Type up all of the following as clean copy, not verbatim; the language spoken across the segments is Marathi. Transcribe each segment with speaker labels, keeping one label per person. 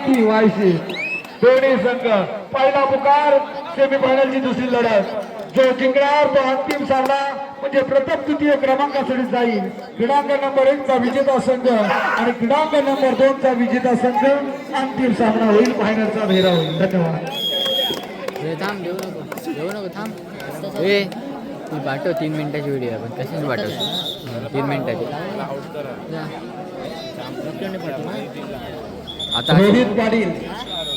Speaker 1: क्रांती वायसी दोन्ही संघ पहिला पुकार सेमीफायनलची दुसरी लढत जो जिंकणार तो अंतिम सामना म्हणजे प्रथम द्वितीय क्रमांकासाठी जाईल क्रीडांगण नंबर 1 चा विजेता संघ आणि क्रीडांगण नंबर 2 चा विजेता संघ अंतिम सामना होईल फायनलचा भेरा होईल धन्यवाद
Speaker 2: थांब देऊ नको थांब ए तू पाठव 3 मिनिटाची व्हिडिओ आपण कशीच पाठव 3 मिनिटाची आता
Speaker 1: रोहित पाटील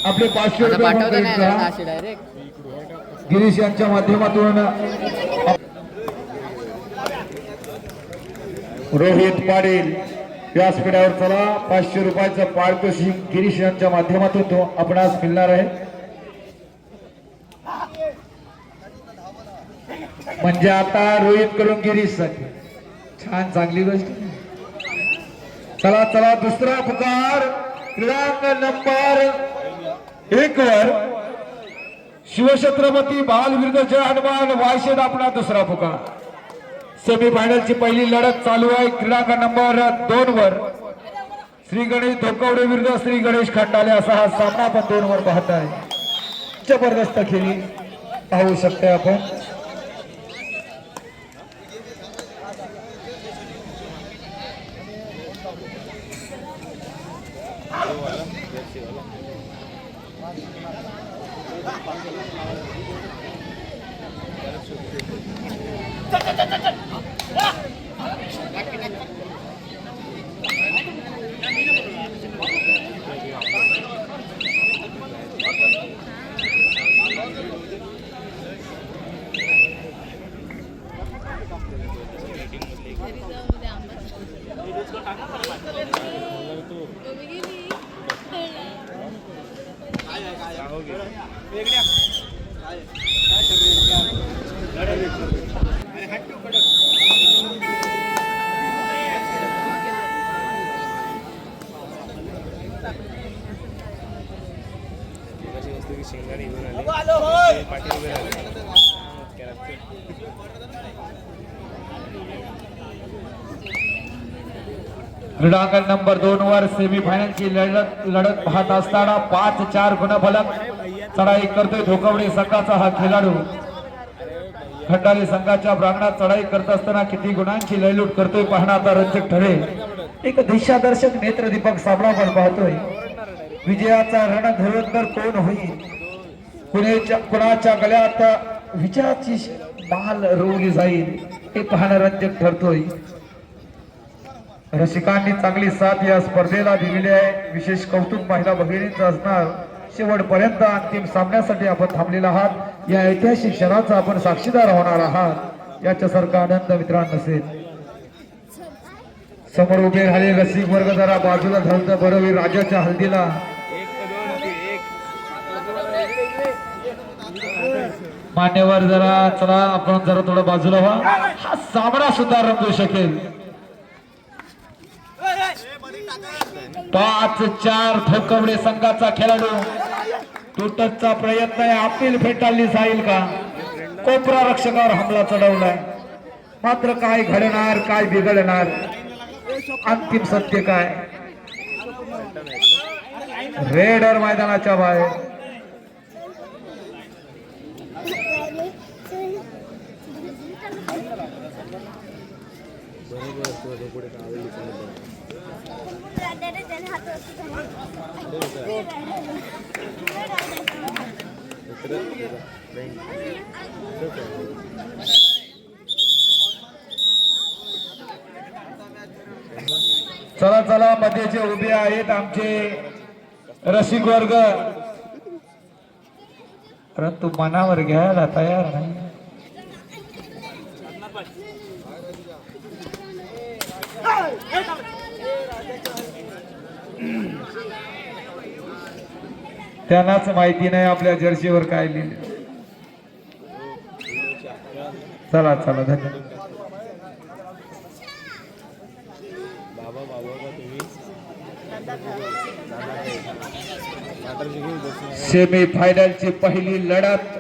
Speaker 1: आपले 500 रुपये
Speaker 2: पाठवता नाही असे डायरेक्ट
Speaker 1: गिरीश यांच्या माध्यमातून रोहित पाटील व्यासपीठावर चला 500 रुपयाचा पारितोषिक गिरीश यांच्या माध्यमातून तो आपणास मिळणार आहे म्हणजे आता रोहित कडून गिरीश साठी छान चांगली गोष्ट चला चला दुसरा पुकार क्रीडांगण नंबर 1 वर शिवछत्रपती बाल विरुद्ध जय हनुमान वायशेद आपला दुसरा पुकार सेमीफायनलची पहिली लढत चालू आहे क्रीडांगण नंबर 2 वर श्री गणेश धोकवडे विरुद्ध श्री गणेश खंडाले असा हा सामना आपण 2 वर पाहत आहे जबरदस्त खेळी पाहू शकते आपण क्रीडांगण नंबर 2 वर सेमीफायनलची लढत पाहत असताना 5-4 गुणफलक चढाई करतोय धोकवडे संघाचा हा खेळाडू खंडाले संघाच्या प्रांगणात चढाई करत असताना किती गुणांची लयलूट करतोय पाहणं आता रंजक ठरेल एक दिशादर्शक नेत्रदीपक सामना आपण पाहतोय विजयाचा रणधुरंदर कोण होईल कुणाच्या गळ्यात विजयाची माल रोवली जाईल हे पाहणं रंजक ठरतोय रसिकांनी चांगली साथ या स्पर्धेला दिलेली आहे विशेष कौतुक महिला भगिनींचं असणार शेवटपर्यंत अंतिम सामन्यासाठी आपण थांबलेला आहात या ऐतिहासिक क्षणाचा आपण साक्षीदार होणार आहात याच्यासारखा आनंद मित्रांनो नसेल समोर उभे राहिले रसिक वर्ग जरा बाजूला झालं बरोबर राजाच्या हल्दीला मान्यवर जरा चला आपण जरा थोडं बाजूला व्हा हा सामना सुद्धा रंगू शकेल 5-4 धोकवडे संघाचा खेळाडू तुटचा प्रयत्न आहे अपील फेटाळली जाईल का कोपरा रक्षकावर हमला चढवलाय मात्र काय घडणार काय बिघडणार अंतिम सत्य काय रेडर मैदानाच्या बाहेर चला चला मध्ये जे उभे आहेत आमचे रसिक वर्ग परंतु मनावर घ्यायला तयार नाही त्यांनाच माहिती नाही आपल्या जर्सीवर काय लिहिले चला चला धन्यवाद सेमी फायनलची पहिली लढत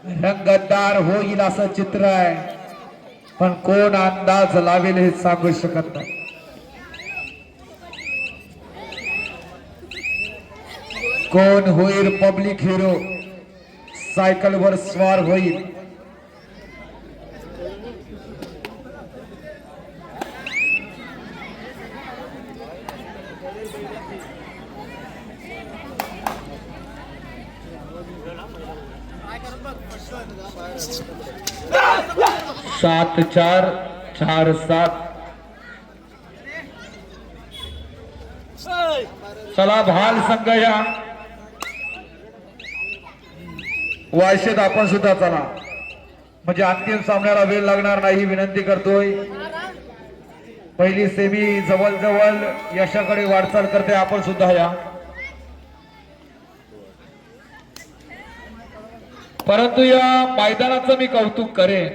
Speaker 1: रंगतदार होईल असं चित्र आहे पण कोण अंदाज लावेल हे सांगू शकत नाही कोण होईल पब्लिक हिरो, सायकलवर स्वार होईल. सात चार 4-7. चला भाल संघ या वायशेत आपण सुद्धा चला, म्हणजे अंतिम सामन्याला वेळ लागणार नाही विनंती करतोय. पहिली सेमी जवळ यशाकडे वाटचाल करते, आपण सुद्धा या. परंतु या मैदानाचं मी कौतुक करेन.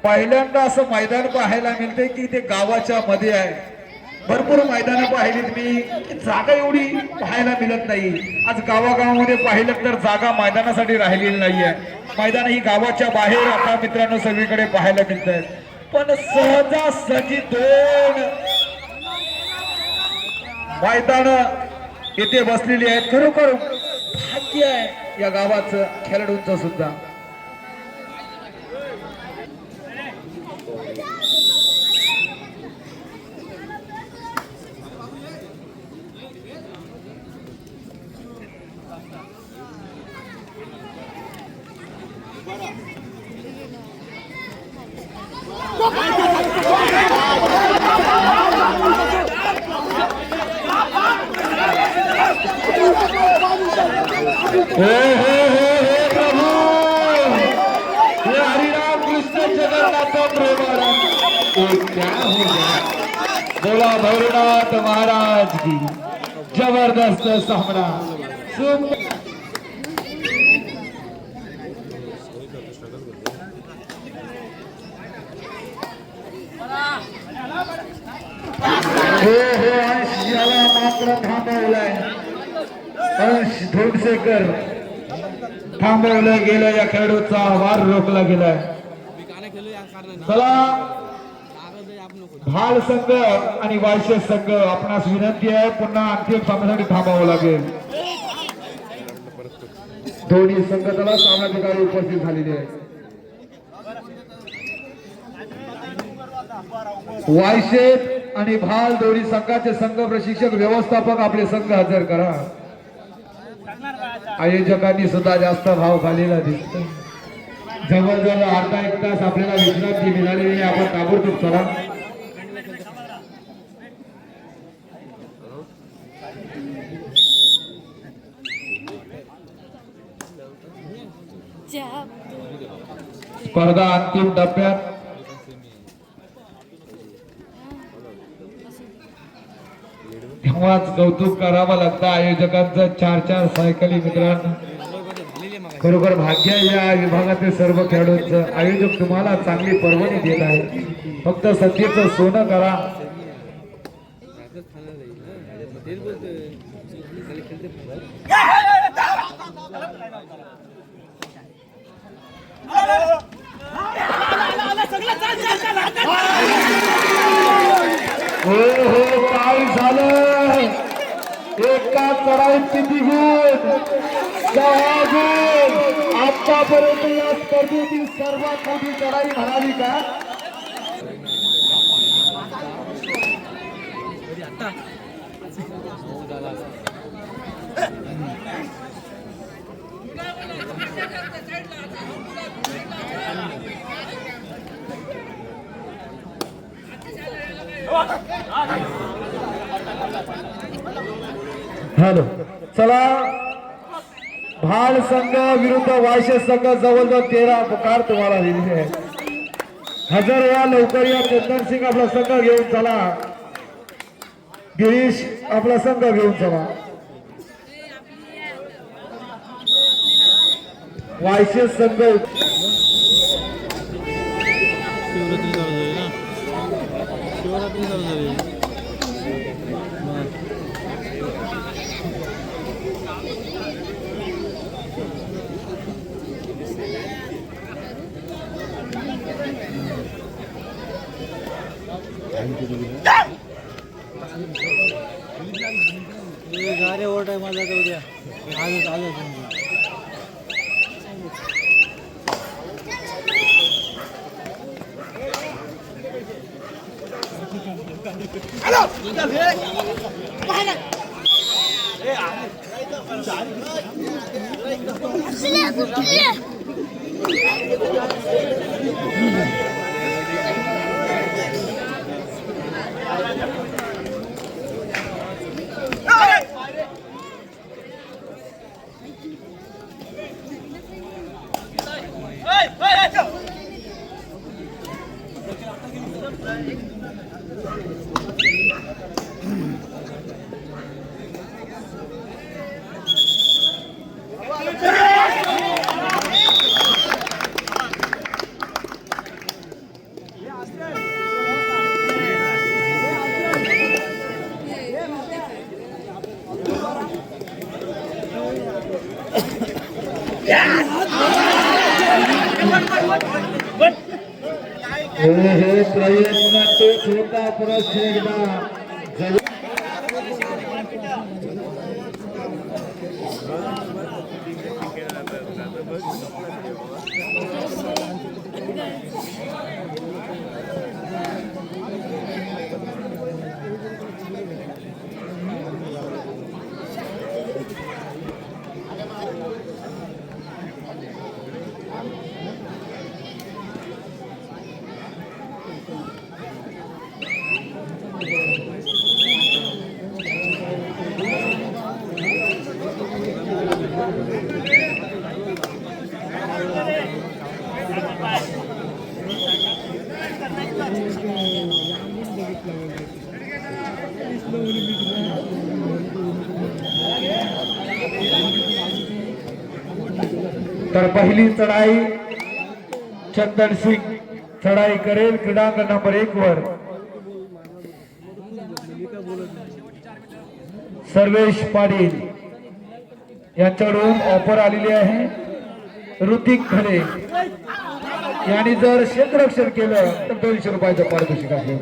Speaker 1: पहिल्यांदा असं मैदान पाहायला मिळते की ते गावाच्या मध्ये आहे. भरपूर मैदानं पाहिलीत मी, जागा एवढी पाहायला मिळत नाही. आज गावागावामध्ये पाहिलं तर जागा मैदानासाठी राहिलेली नाहीये. मैदान ही गावाच्या बाहेर आता मित्रांनो सगळीकडे पाहायला मिळत आहेत. पण सहजासहजी 2 मैदान इथे बसलेली आहेत. खरोखर भाग्य आहे या गावाचं, खेळाडूंचं सुद्धा. हे प्रभु, हे हरिराम कृष्ण जगन्नाथ प्रेमानंद, क्या हो गया. बोला भैरवनाथ महाराज की. जबरदस्त सामना. अंश याला मात्र थांबवलाय. अंश धोडसेकर थांबवलं गेलं. या खेळाडूचा वार रोखला गेलाय. चला भाल संघ आणि वायशे संघ आपणास विनंती आहे, पुन्हा अंतिम सामन्यासाठी थांबावं लागेल. दोन्ही संघ त्याला सामनाधिकारी उपस्थित झालेले आहेत. वायशेत आणि भाल दोन्ही संघाचे संघ प्रशिक्षक व्यवस्थापक आपले संघ हजर करा. आयोजकांनी सुद्धा जास्त भाव खालेला दिसतो. जवळजवळ अर्धा 1 तास आपल्याला विश्रांती मिळालेली. आपण ताबडतोब चला. स्पर्धा अंतिम टप्प्यात. तेव्हाच कौतुक करावं लागतं आयोजकांचं. 4 सायकली मित्रांनो, खरोखर भाग्य या विभागातील सर्व खेळाडूंचं. आयोजक तुम्हाला चांगली पर्वणी देत आहे. फक्त सध्याचं सोनं करा. हो काय झालं. एका चढाईत किती गुण. 6 गुण. आतापर्यंत या स्पर्धेतील सर्वात मोठी चढाई म्हणाली का. हॅलो, चला. भाल संघ विरुद्ध वायशे संघ जवळजवळ 13 पुकार तुम्हाला दिलेली आहे. हजर या, लवकर या. चंदन सिंग आपला संघ घेऊन चला. गिरीश आपला संघ घेऊन चला. वायशे संघ
Speaker 3: गाडी ओव्हर टाइम आला तर उद्या आजच आजच
Speaker 1: हे प्रयत्न तोच होता पुनश्च एकदा तर पहिली चढाई चंदन सिंग चढाई करेल क्रीडांगण नंबर 1 वर सर्वेश पाटील यांच्याकडून ऑफर आलेली आहे ऋतिक खरे यांनी जर क्षेत्ररक्षण केलं तर 200 रुपयाचं पारितोषिक आहे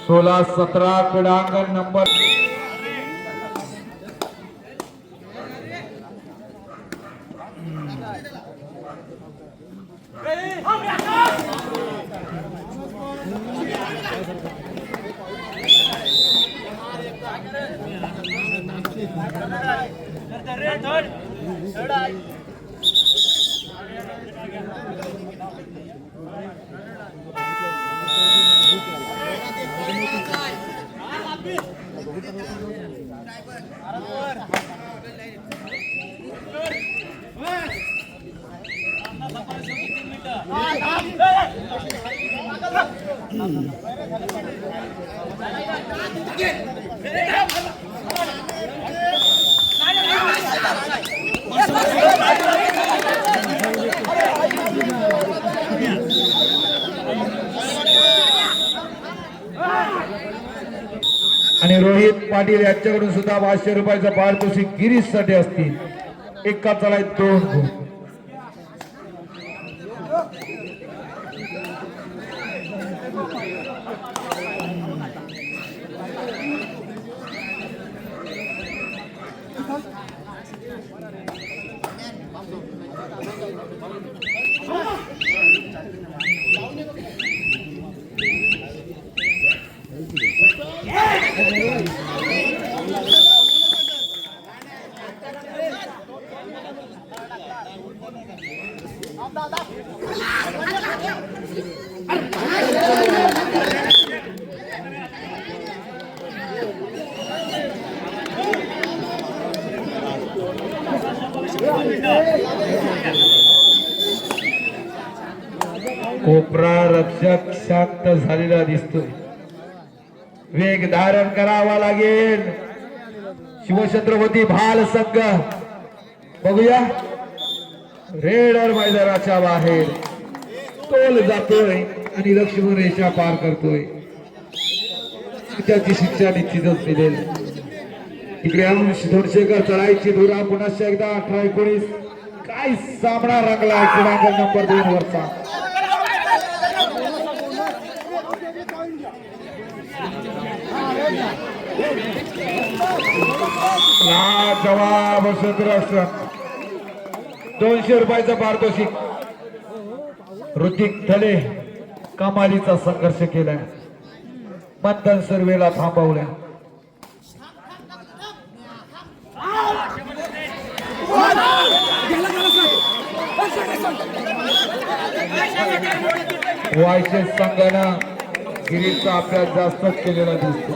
Speaker 1: सोळा 17 क्रीडांगण नंबर आणि रोहित पाटील यांच्याकडून सुद्धा 500 रुपयाचं पारितोषिक गिरीश साठी असतील एका चढाईत 2 गुण कोपरा रक्षक शांत झालेला दिसतोय वेग धारण करावा लागेल शिवछत्रपती भाल संघ बघूया रेडर मैदानाच्या बाहेर तोल जातोय आणि लक्ष्मण रेषा पार करतोय त्याची शिक्षा निश्चितच मिळेल इकडे अंश धोडशेकर चढाईची धुरा पुन्हा एकदा 18-19 काय सामना रंगला क्रीडांगण नंबर 2 वरचा जवाब क्षेत्ररक्षण 200 रुपयाचं पारितोषिक ऋतिक थले कमालीचा संघर्ष केलाय मंथन सर्वेला थांबवल्या वायचे संघानं गिरीचा अभ्यास जास्तच केलेला दिसतो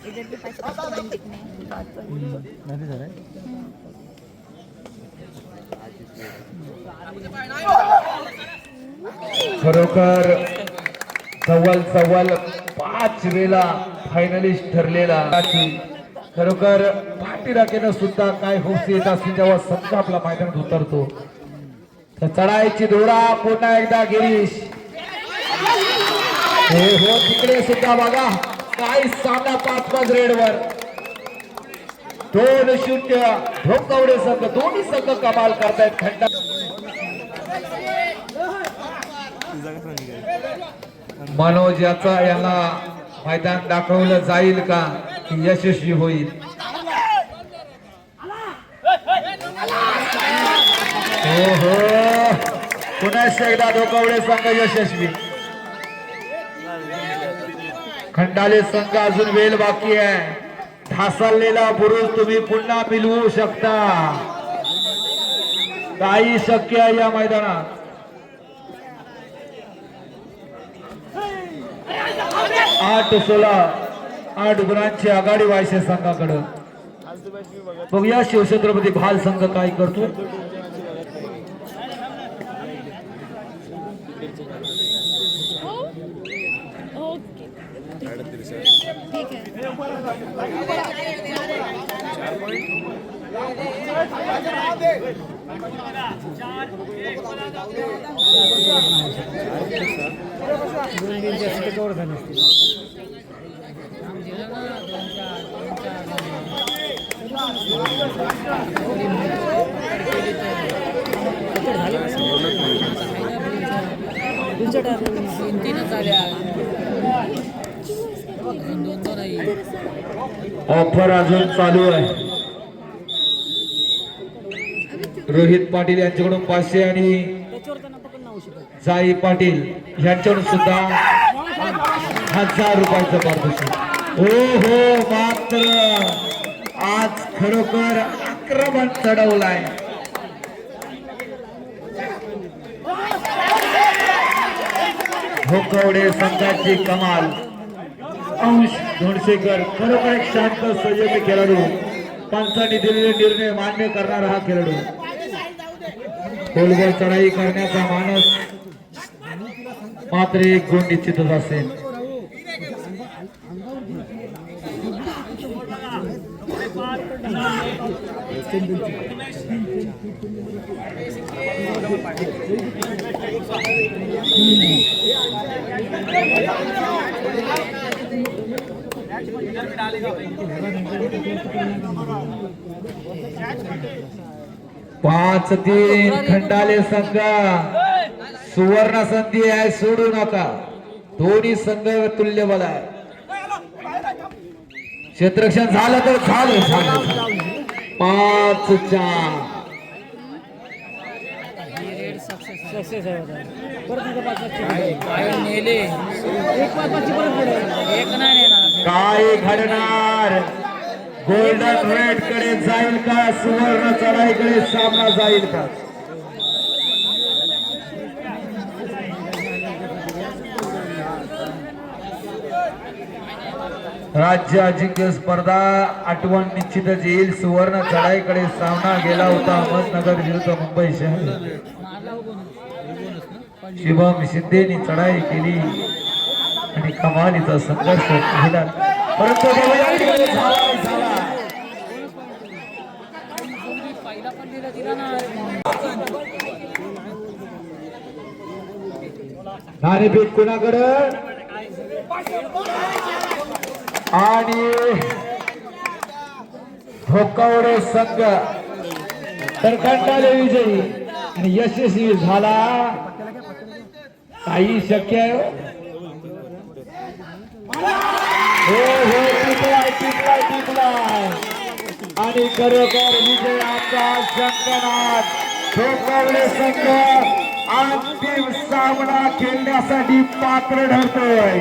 Speaker 4: इधर भी 5 दिखने
Speaker 1: खरोखर सव्वाल 5 वेळा फायनलिस्ट ठरलेला खरोखर पाठीराखेनं सुद्धा काय होप्स येत असतील जेव्हा संघ आपला मैदानात उतरतो तर चढाईची धुरा पुन्हा एकदा गिरीश हो तिकडे सुद्धा बघा काय सामना 5-5 रेडवर 2-0 धोकावडे संघ दोन्ही संघ कमाल करतायत खंडा मनोज याला मैदान दाखवलं जाईल का की यशस्वी होईल हो पुन्हा एकदा धोकावडे संघ यशस्वी खंडाले संघ अजून वेळ बाकी आहे ढासळलेला बुरुज तुम्ही पुन्हा मिळवू शकता काही शक्य आहे या मैदानात 8 गुणांची आघाडी वायसे संघाकडे बघूया शिवछत्रपती भाल संघ काय करतो
Speaker 4: ठीक है
Speaker 1: ऑफर अजून चालू आहे रोहित पाटील यांच्याकडून 500 आणि साई पाटील यांच्याकडून सुद्धा 1000 रुपयाचं पारितोषिक हो मात्र आज खरोखर आक्रमण चढवलाय धोकावडे संघाची कमाल अंश धोडशेकर खरोखर एक शांत संयमी खेळाडू पंचांनी दिलेले निर्णय मान्य करणारा हा खेळाडू खोलवर चढाई करण्याचा मानस मात्र एक गुण निश्चितच असेल पाच तीन खंडाले संघ सुवर्ण संधी आहे, सोडू नका. दोन्ही संघ तुल्य बल आहे. क्षेत्ररक्षण झालं तर झालं. 5-4
Speaker 3: सक्सेस आहे आता. परत इथं पाच
Speaker 2: काय नेले
Speaker 3: एक पाचची परत पुढे.
Speaker 2: एक नाही नेणार.
Speaker 1: काय घडणार? गोल्डन रेड कडे जाईल का सुवर्ण चढाईकडे सामना जाईल का? राज्य अजिंक्य स्पर्धा आठवण निश्चितच येईल. सुवर्ण चढाईकडे सामना गेला होता अहमदनगर विरुद्ध मुंबई शहर. शिवम शिंदेनी चढाई केली आणि कमालीचा संघर्ष केला, परंतु नाणेफेक कुणाकडं आणि धोकावडे संघ तर खंडाले विजयी आणि यशस्वी झाला. काही शक्य आहे टिकलाय आणि खरोखर विजय आमचा शंकरनाथ धोकावडे संघ अंतिम सामना खेळण्यासाठी पात्र ठरतोय.